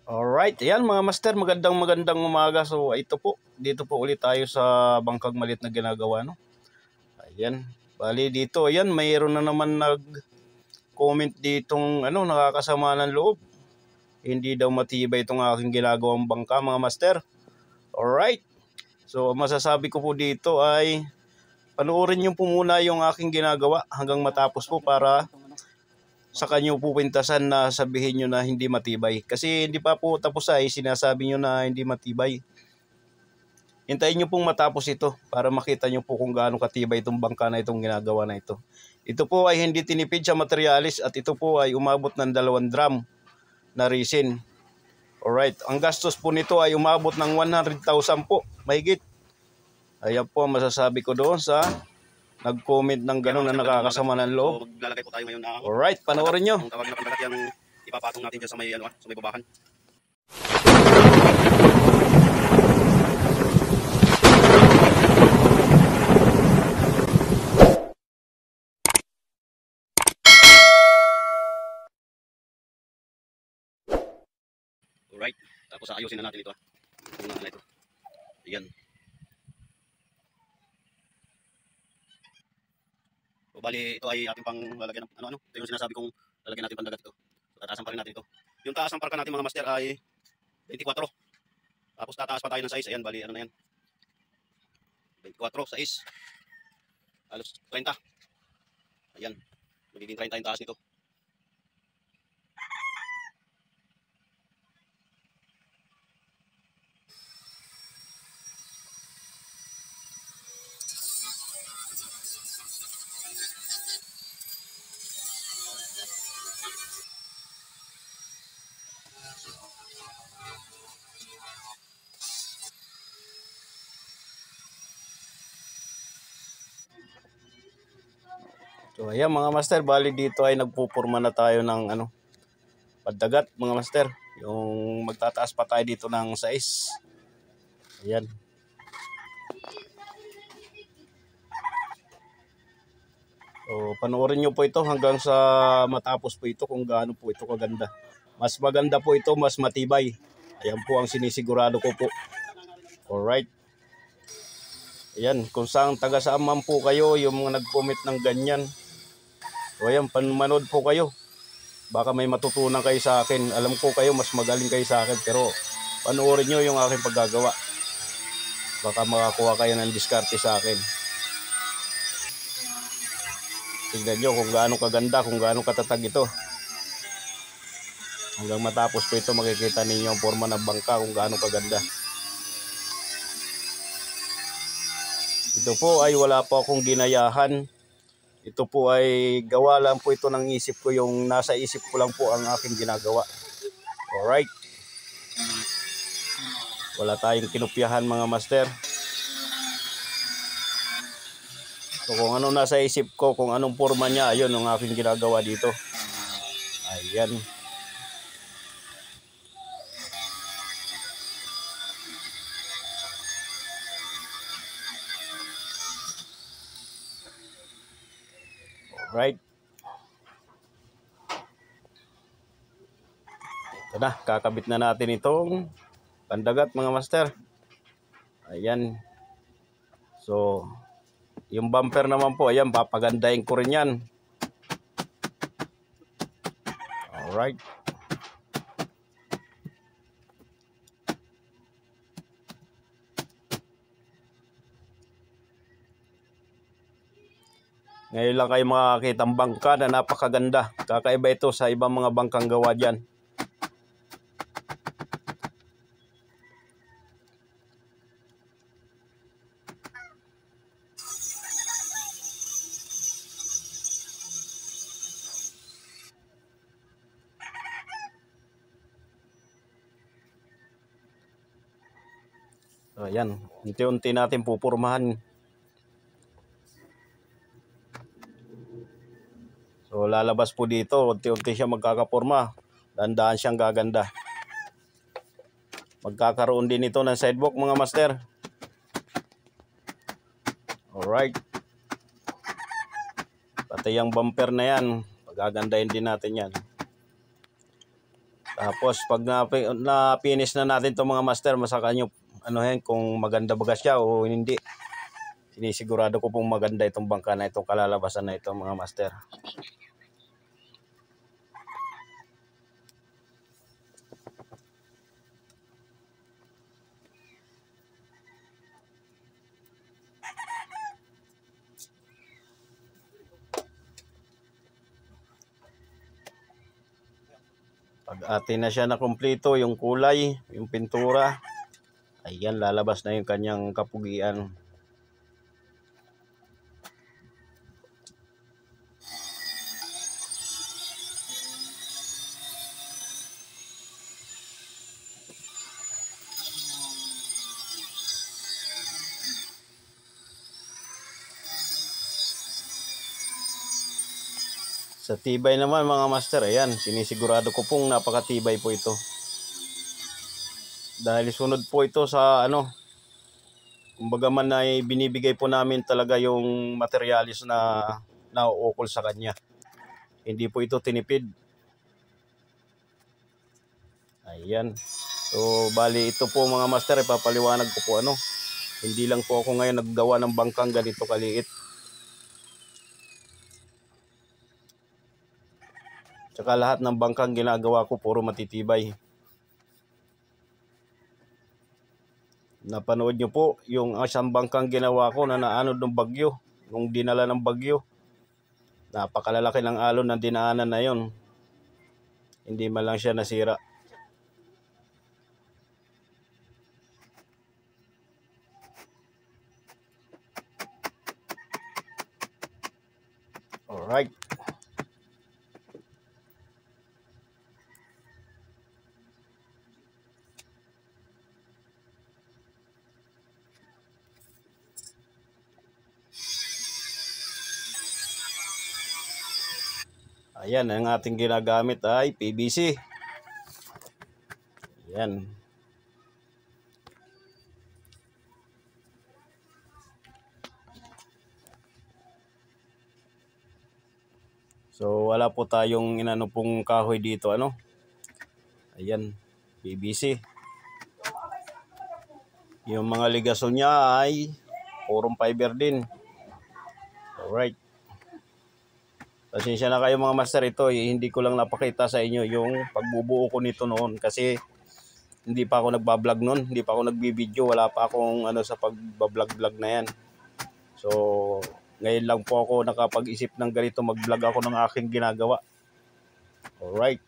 Alright, ayan mga master, magandang umaga. So ito po, dito po ulit tayo sa bangkag malit na ginagawa, no? Ayan, bali dito, ayan, mayroon na naman nag-comment ditong nakakasama ng loob. Hindi daw matibay itong aking ginagawang bangka, mga master. Alright, so masasabi ko po dito ay panoorin niyo po muna yung aking ginagawa hanggang matapos po para sa kanyo pupintasan na sabihin nyo na hindi matibay. Kasi hindi pa po tapos ay sinasabi nyo na hindi matibay. Hintayin nyo pong matapos ito para makita nyo po kung gaano katibay itong bangka na itong ginagawa na ito. Ito po ay hindi tinipid sa materialis at ito po ay umabot ng 2 drum na resin. Alright, ang gastos po nito ay umabot ng 100,000 po, mahigit. Ayan po ang masasabi ko doon sa nag-comment ng gano'n na nakakasama ng loob. So, maglalagay po tayo ngayon na Alright, panoorin nyo. ang tawag na pandagat yung ipapatong natin dyan sa may babahan. Alright, tapos ayusin na natin ito. Itong na ito. Ayan. So, bali, ito ay ating pang lalagyan ng ano. Ito yung sinasabi kong lalagyan natin pandagat ito. So, tataasan pa rin natin ito. Yung taas ng parka natin mga master ay 24. Tapos tataas pa tayo ng size. Ayan, bali, ano na yan. 24, size. Halos 30. Ayan. Magiging 30 yung taas nito. So ayan mga master, bali dito ay nagpupurma na tayo ng pandagat mga master. Yung magtataas pa tayo dito ng size. Ayan. So panoorin nyo po ito hanggang sa matapos po ito kung gaano po ito kaganda. Mas maganda po ito, mas matibay. Ayan po ang sinisigurado ko po. Alright. Ayan, kung saan taga-saan man po kayo, yung mga nag-comment ng ganyan. So ayan, manood po kayo. Baka may matutunan kayo sa akin. Alam ko kayo, mas magaling kayo sa akin. Pero panoorin nyo yung aking paggagawa. Baka makakuha kayo ng diskarte sa akin. Tignan nyo kung gaano kaganda, kung gaano katatag ito. Hanggang matapos po ito, makikita ninyo ang forma ng bangka kung gaano kaganda. Ito po ay wala po akong ginayahan. Ito po ay gawa lang po ito ng isip ko. Yung nasa isip ko lang po ang aking ginagawa. Alright. Wala tayong kinopyahan mga master. So kung ano nasa isip ko, kung anong forma niya, ayun ang aking ginagawa dito. Ayan. Alright. Ito na, kakabit na natin itong pandagat mga master. Ayan. So, yung bumper naman po, ayan, papagandahin ko rin yan. Alright. Ngayon lang kayo makakita ang bangka na napakaganda. Kakaiba ito sa ibang mga bangkang gawa dyan. So, ayan, unti-unti natin pupurmahan. So lalabas po dito, unti-unti siya magkakapurma. Dandaan siyang gaganda. Magkakaroon din ito ng sidewalk mga master. Alright. Pati yung bumper na yan, pagagandahin din natin yan. Tapos pag na-finish na natin itong mga master, masaka nyo kung maganda baga siya o hindi. Sinisigurado ko pong maganda itong bangka na itong kalalabasan na ito mga master. Pag atin na siya na kumpleto, yung kulay, yung pintura, ayan, lalabas na yung kanyang kapugian. Sa tibay naman mga master, ayan, sinisigurado ko pong napakatibay po ito. Dahil sunod po ito sa kumbaga man ay binibigay po namin talaga yung materialis na nauukol sa kanya. Hindi po ito tinipid. Ayan. So bali ito po mga master, ipapaliwanag ko po hindi lang po ako ngayon naggawa ng bangkang ganito kaliit. Tsaka lahat ng bangkang ginagawa ko puro matitibay. Napanood nyo po yung isang bangkang ginawa ko na naanod ng bagyo, nung dinala ng bagyo. Napakalalaki ng alon ng dinaanan na yon. Hindi man lang siya nasira. Alright. Ayan, ang ating ginagamit ay PVC. Ayan. So wala po tayong pong kahoy dito Ayan, PVC. Yung mga ligasyon niya ay purong fiber din. Alright. Pasensya na kayo mga master, ito hindi ko lang napakita sa inyo yung pagbubuo ko nito noon kasi hindi pa ako nagbablog noon, hindi pa ako nagbibideo, wala pa akong sa pagbablog na yan. So ngayon lang po ako nakapag-isip ng ganito, mag-vlog ako ng aking ginagawa. Alright.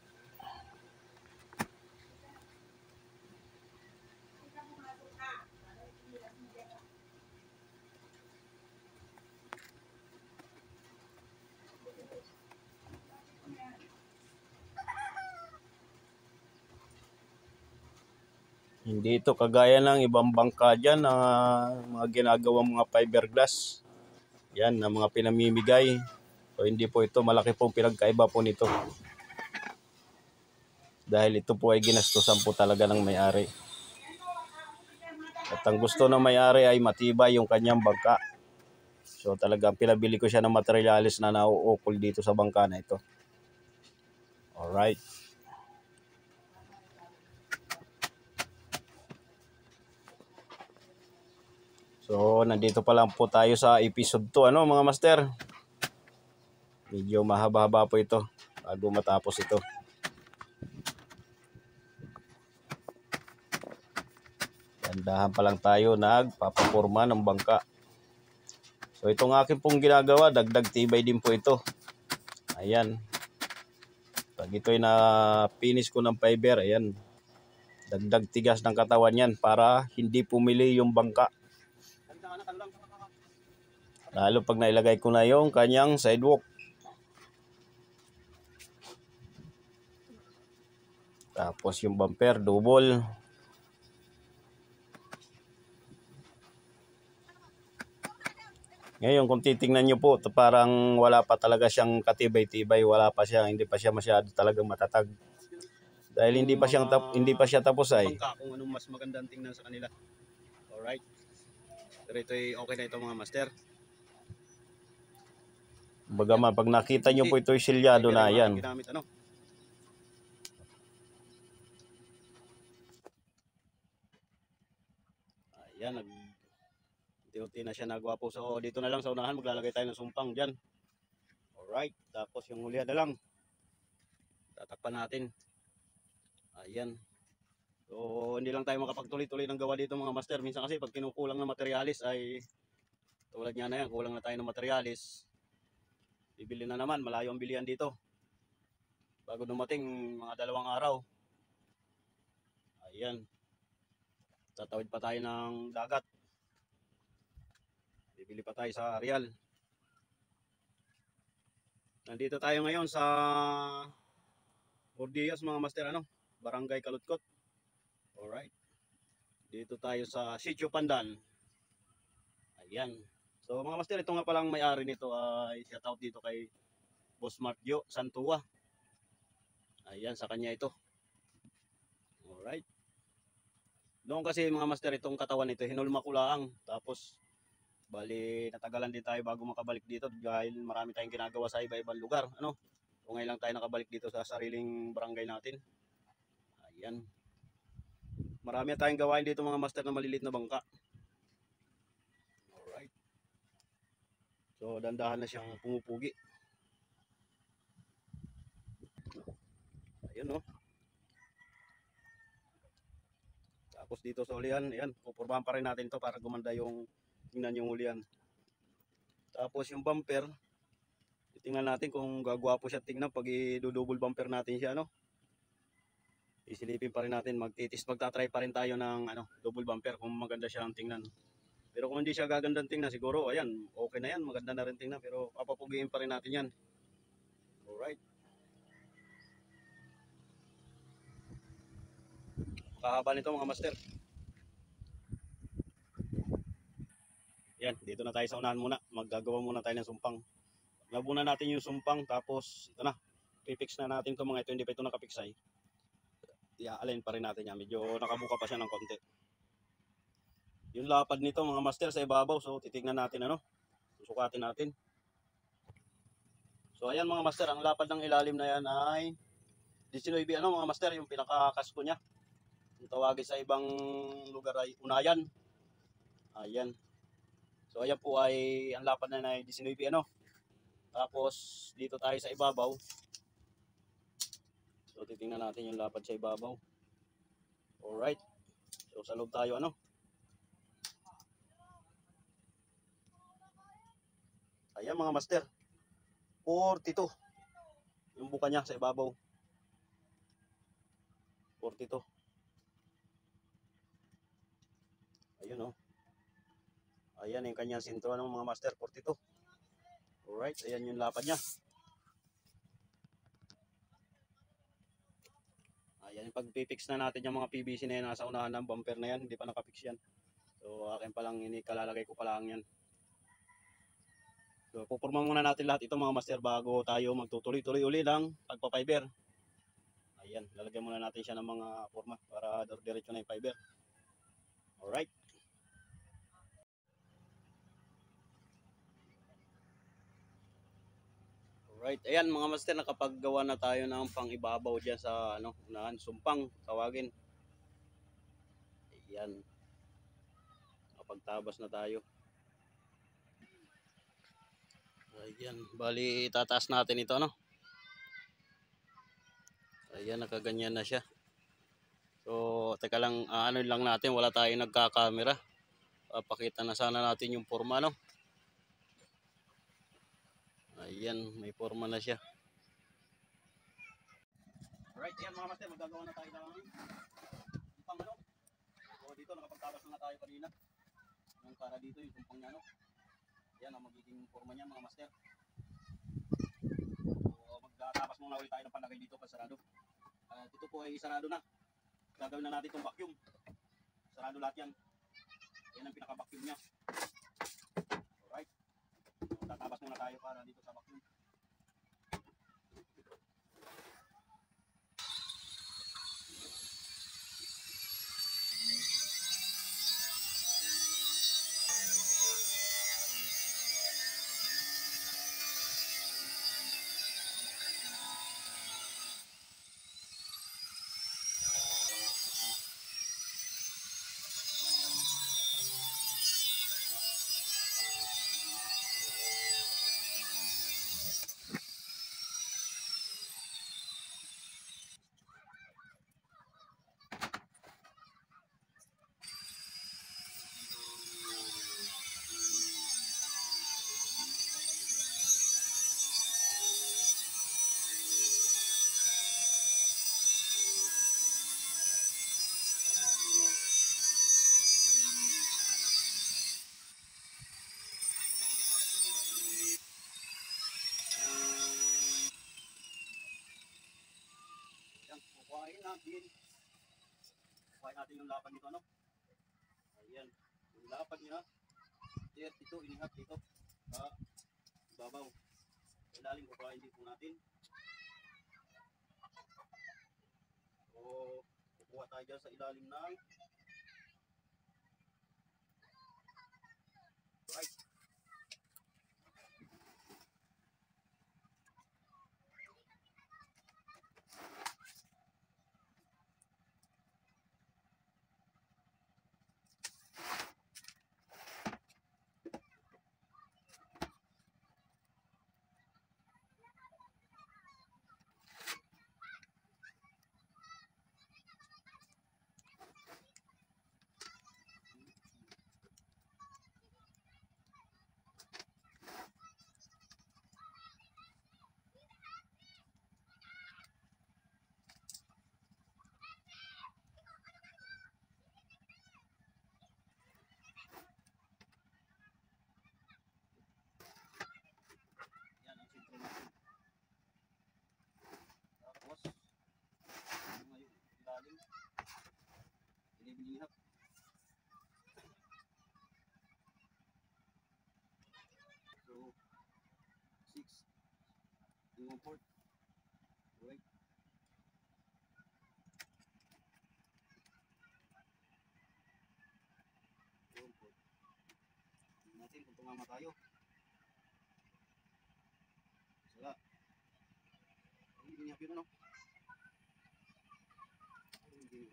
Hindi ito kagaya ng ibang bangka dyan na mga ginagawang mga fiberglass. Yan, na mga pinamimigay. So hindi po ito, malaki pong pinagkaiba po nito. Dahil ito po ay ginastusan po talaga ng may-ari. At ang gusto ng may-ari ay matibay yung kanyang bangka. So talagang pinabili ko siya ng materialis na nauukol dito sa bangka na ito. Alright. So nandito pa lang po tayo sa episode 2 mga master. Medyo mahaba-haba po ito bago matapos ito. Dandahan pa lang tayo nagpapaporma ng bangka. So itong akin pong ginagawa, dagdag tibay din po ito. Ayan. Pag ito ay na-finish ko ng fiber, ayan. Dagdag tigas ng katawan yan para hindi pumili yung bangka. Lalo pag nailagay ko na yung kanyang sidewalk. Tapos yung bumper, double. Ngayon kung titingnan nyo po, parang wala pa talaga siyang katibay-tibay, hindi pa siya masyado talagang matatag. Dahil hindi pa siya tapos ay. Bangka kung anong mas magandang tingnan sa kanila. Alright. Pero ito ay okay na ito mga master. Bagaman pag nakita nyo po ito ay silyado na yan. Ginamit, Ayan, unti-unti na siya nagwapo. So dito na lang sa unahan, maglalagay tayo ng sumpang dyan. Alright, tapos yung hulihan na lang. Tatakpan natin. Ayan. So hindi lang tayo makapagtuloy-tuloy ng gawa dito mga master. Minsan kasi pag kinukulang ng materialis ay tulad nga na yan, kulang na tayo ng materialis. Bibili na naman, malayo ang bilihan dito. Bago dumating mga 2 araw. Ayan. Tatawid pa tayo ng dagat. Bibili pa tayo sa Real. Nandito tayo ngayon sa Ordias mga master, Barangay Kalutkot. Alright. Dito tayo sa Sitio Pandan. Ayan. So mga master, ito nga palang may-ari nito ay shout out dito kay Boss Martio Santua. Ayan, sa kanya ito. Alright. Noon kasi mga master, itong katawan nito, hinulma ko lang. Tapos, bali, natagalan din tayo bago makabalik dito dahil marami tayong ginagawa sa iba-ibang lugar. So ngayon lang tayo nakabalik dito sa sariling barangay natin. Ayan. Marami tayong gawain dito mga master na maliliit na bangka. Alright. So dandahan na siyang pumupugi. Ayun Tapos dito sa ulian, ayan, pupurbahan pa rin natin to para gumanda yung tingnan yung ulian. Tapos yung bumper, tingnan natin kung gagwapo siya tingnan pag i-double bumper natin siya, Isilipin pa rin natin, magtatry pa rin tayo ng double bumper kung maganda siya ang tingnan. Pero kung hindi siya gagandang tingnan, siguro ayan, okay na yan, maganda na rin tingnan, pero papapugiin pa rin natin yan. Alright. Kahaba nito mga master. Yan, dito na tayo sa unahan muna. Maggagawa muna tayo ng sumpang. Nabuna natin yung sumpang, tapos ito na. Pipix na natin ito mga ito, hindi pa ito nakapiksay. I-align pa rin natin yan. Medyo nakabuka pa siya ng konti. Yung lapad nito mga master sa ibabaw. So titignan natin susukatin natin. So ayan mga master, ang lapad ng ilalim na yan ay 19 mga master, yung pinakakasko niya. Yung tawagin sa ibang lugar ay unayan. Ayan. So ayan po ay ang lapad na ay 19 Tapos dito tayo sa ibabaw. So titingnan natin yung lapad sa ibabaw. Alright. So sa loob tayo Ayan mga master. 42. Yung buka niya sa ibabaw. 42. Ayun Ayan yung kanyang sintro mga master, 42. Alright, ayan yung lapad niya. Ayan, pag-fix na natin yung mga PVC na yan nasa unahan ng bumper na yan, hindi pa nakapix yan. So akin pa lang, kalalagay ko pa lang yan. So pupurma muna natin lahat ito mga master bago tayo magtutuloy-tuloy uli ng pagpa-fiber. Ayan, lalagyan muna natin siya ng mga forma para diretso na yung fiber. Alright. Alright, ayan mga master, nakapaggawa na tayo ng pang-ibabaw dyan sa unahan, sumpang tawagin. Ayan. Nakapagtabas na tayo. Ayan, bali tataas natin ito Ayan, nakaganyan na siya. So, teka lang, lang natin, wala tayong nagka-camera. Pakita na sana natin yung forma Ayan, may forma na siya. Alright, ayan mga master, magagawa na tayo ng sumpang So, dito nakapagtabas na tayo kanina. Yung para dito, yung sumpang niya Ayan ang magiging forma niya mga master. So, magtatapos muna ulit tayo ng palagay dito pa sarado. Ito po ay sarado na. Gagawin na natin itong vacuum. Sarado lahat yan. Yan ang pinaka-vacuum niya. Alright. So, tatapos muna tayo para dito sa vacuum. Kuhain natin. Kuhain natin yung lapad nito, ano? Ayan. Yung lapad niya, 32 inihap dito. Babaw. Ilalim, kukuhain din po natin. So, kukuha tayo dyan sa ilalim ng right. Yan ang sentro natin. Tapos, ngayon, ilalim. Inibilihap. So, 6 and 1/4. Right. Tingnan natin kung tumama tayo. Sala. Hindi niya yun, ano? Hindi.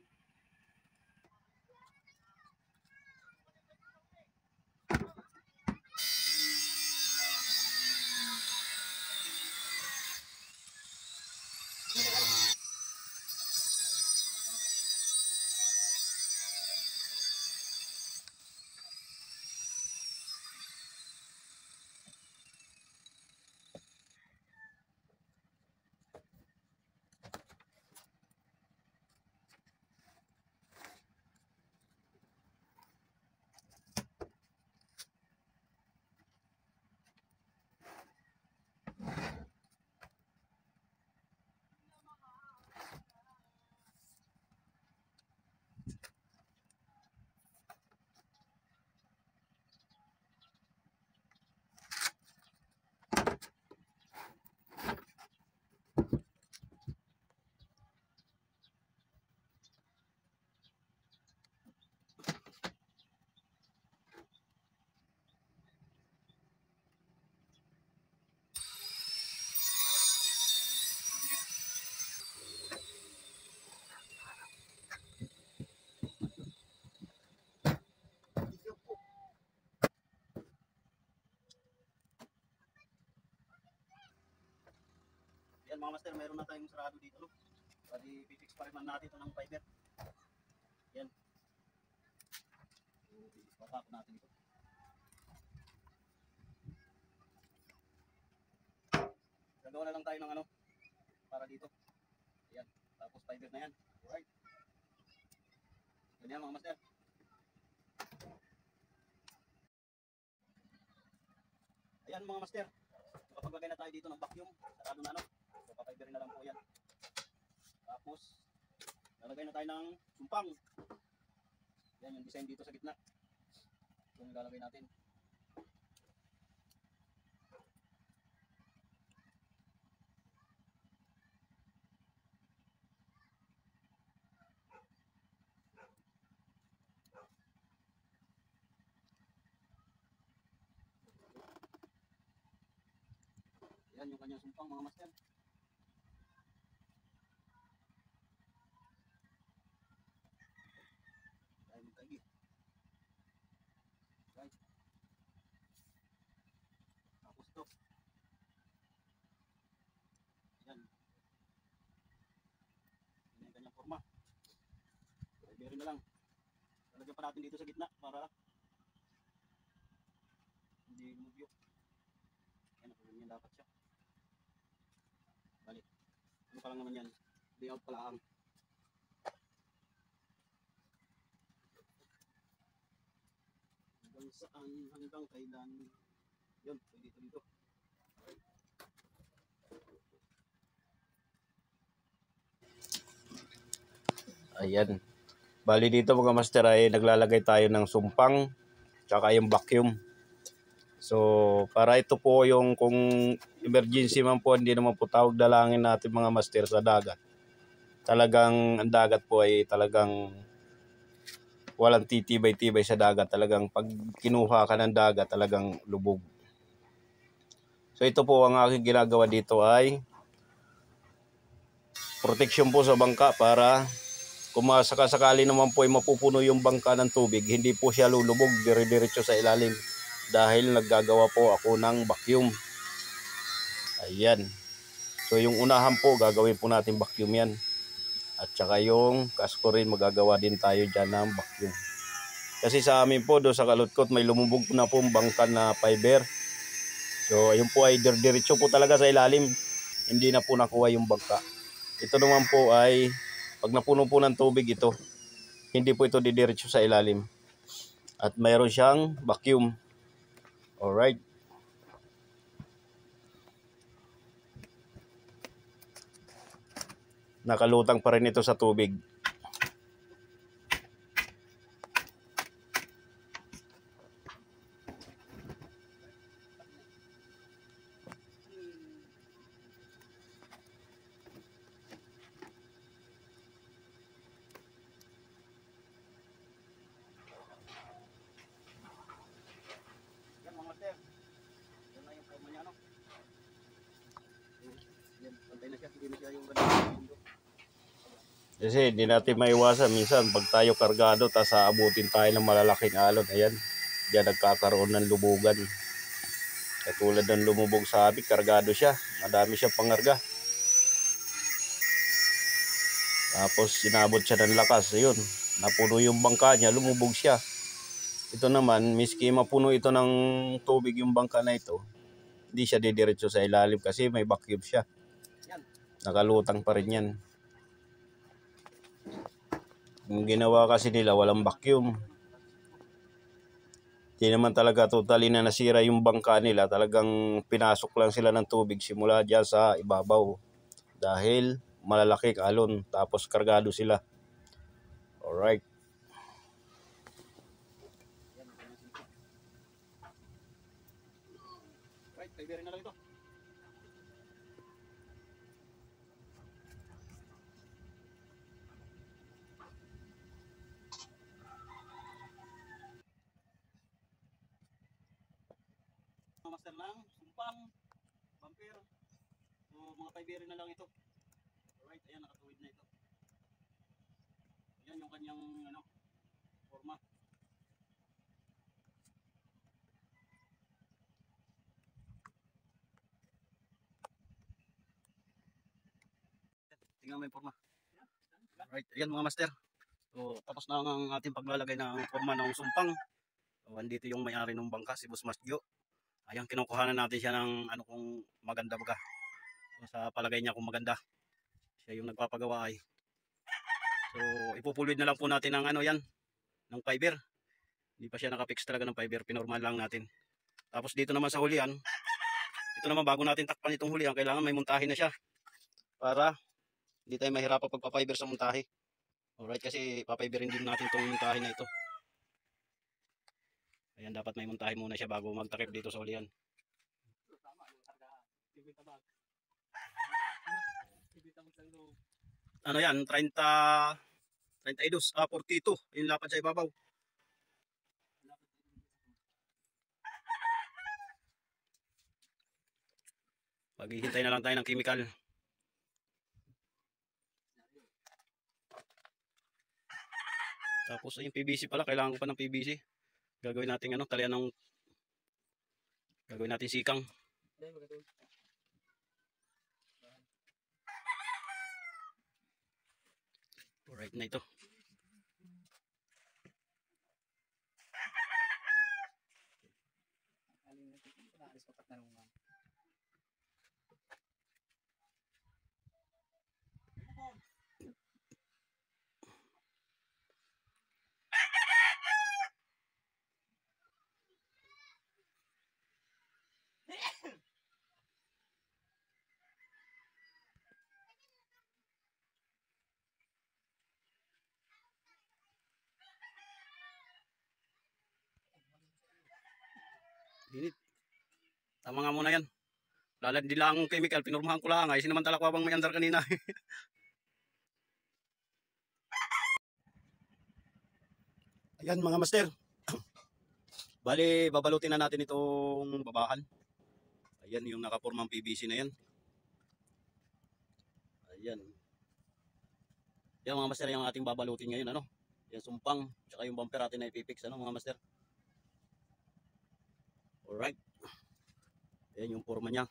Yan mga master, meron na tayong sarado dito, no? Pwede pipix pa rin man natin ito ng fiber. Yan. So, papako natin ito. Gagawa na lang tayo ng ano, para dito. Yan. Tapos fiber na yan. Alright. Ganyan mga master. Ayan mga master. Kapaglagay na tayo dito ng vacuum, sarado na, ano? So, papiberin na lang po yan. Tapos, lalagay na tayo ng sumpang. Yan yung design dito sa gitna. Ito yung lalagay natin. Yan yung kanyang sumpang mga master. Tayo magkaigi. Right. Tapos ito. Yan. Yan yung kanyang forma. Pwede na lang. Lalagyan pa natin dito sa gitna para hindi lumubyo. Yan, ganyan dapat siya. Balik. Ano pa lang naman yan? Layout pala ang. Hanggang saan, hanggang kailan. Yun, pwede ito dito. Ayan. Bali dito mga master ay naglalagay tayo ng sumpang tsaka yung vacuum. So para ito po yung kung emergency man po, hindi naman po tawag dalangin natin mga master sa dagat. Talagang ang dagat po ay talagang walang titibay-tibay sa dagat. Talagang pag kinuha ka ng dagat talagang lubog. So ito po ang aking ginagawa dito ay protection po sa bangka para kung sakasakali naman po ay mapupuno yung bangka ng tubig, hindi po siya lulubog dire-diretso sa ilalim dahil naggagawa po ako ng vacuum. Ayan. So yung unahan po, gagawin po natin vacuum yan. At saka yung kasko rin, magagawa din tayo dyan ng vacuum. Kasi sa amin po, doon sa Kalutkot, may lumubog na po bangka na fiber. So ayun po ay diretso po talaga sa ilalim. Hindi na po nakuha yung bangka. Ito naman po ay pag napuno po ng tubig ito, hindi po ito didiretso sa ilalim. At mayroon siyang vacuum. Alright. Nakalutang pa rin ito sa tubig. Yan mga master. Yan na yung forma niya, no? Yan, pantay na siya. Hindi na siya yung ganun. Kasi hindi natin maiwasan. Minsan pag tayo kargado, tas aabutin tayo ng malalaking alon. Ayan, diyan nagkakaroon ng lubugan. Katulad ng lumubog sa abig, kargado siya. Madami siya pangarga. Tapos sinabot siya ng lakas. Ayun, napuno yung bangka niya, lumubog siya. Ito naman, miski mapuno ito ng tubig yung bangka na ito, hindi siya didiretso sa ilalim kasi may vacuum siya. Nakalutang pa rin yan. Yung ginawa kasi nila, walang vacuum. Hindi naman talaga totally na nasira yung bangka nila. Talagang pinasok lang sila ng tubig simula dyan sa ibabaw. Dahil malalaking alon, tapos kargado sila. Alright. Right, kaibirin na lang ito. Mga master lang, sumpang, bumper. So, mga kaibirin na lang ito. Alright, ayan, nakatuwid na ito. Yan yung kanyang, ano, forma. Tingnan mo yung forma. Alright, ayan mga master. So, tapos na ang ating paglalagay ng forma ng sumpang. So, andito yung may-ari ng bangka, si Boss Masjo. Ayan, kinukuhanan natin siya ng ano kung maganda baga. So, sa palagay niya kung maganda. Siya yung nagpapagawa ay. So, ipupulid na lang po natin ng ano yan, ng fiber. Hindi pa siya nakapix talaga ng fiber, pinormal lang natin. Tapos dito naman sa hulihan, ito naman bago natin takpan itong hulihan, kailangan may muntahin na siya. Para hindi tayo mahirapan pagpa-fiber sa muntahe. Alright, kasi papiberin din natin itong muntahe na ito. Ayan, dapat may muntahe muna siya bago magtakip dito sa hulihan. Ano yan, 42, yung lapad sa ibabaw. Maghihintay na lang tayo ng chemical. Tapos yung PVC pala, kailangan ko pa ng PVC. Gagawin natin ano, talian ng gagawin natin sikang. Alright na ito. Dinit. Tama nga muna yan. Lalad din lang ang chemical, pinurmahan ko lang. Ay, sinamantala ko habang may andar kanina. Ayan mga master. Bali, babalutin na natin itong babahan. Ayan, yung nakapormang PVC na yan. Ayan. Yan mga master, yung ating babalutin ngayon, ano? Yung sumpang, tsaka yung bumper natin na ipipix, ano mga master? Alright. Ayan yung forma niya.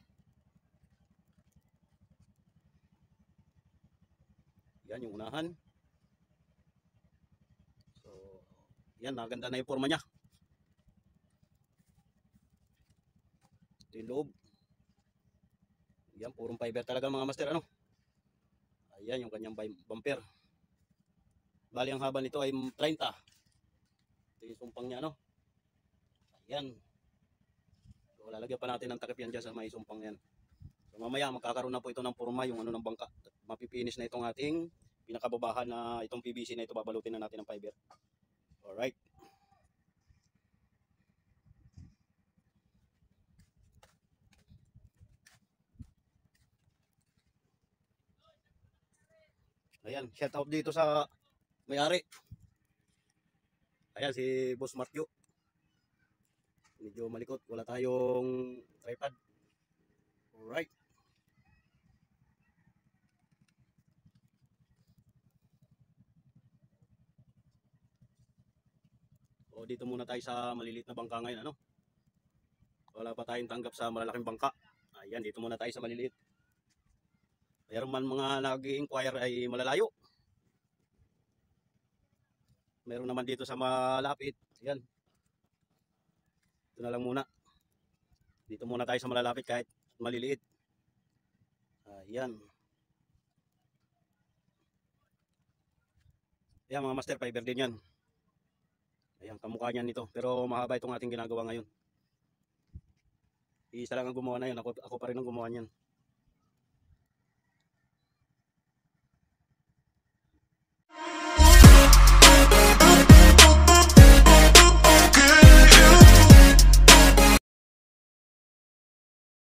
Yan yung unahan. So, yan, naganda na yung forma niya. Ito yung loob. Yan, purong fiber talaga mga master, ano? Ayan yung kanyang bumper. Bali ang haba nito ay 30. Ito yung sumpang niya, ano? Ayan. So, lalagyan pa natin ng takip yan dyan sa may sumpang yan. So, mamaya magkakaroon na po ito ng forma, yung ano ng bangka. Mapipinish na itong ating pinakababahan na itong PVC na ito, babalutin na natin ng fiber. Alright. Ayan, shout out dito sa may-ari. Ayan, si Boss Martyo. Medyo malikot, wala tayong tripod. Alright. O, dito muna tayo sa maliliit na bangka ngayon, ano? Wala pa tayong tanggap sa malalaking bangka. Ayan, dito muna tayo sa maliliit. Mayroon man mga nag-i-inquire ay malalayo. Meron naman dito sa malapit. Ayan. Ito na lang muna. Dito muna tayo sa malalapit kahit maliliit. Ayan. Ayan mga master, fiber din yan. Ayan, kamukha niyan nito. Pero mahaba itong ating ginagawa ngayon. Isa lang ang gumawa na yun. Ako pa rin ang gumawa niyan.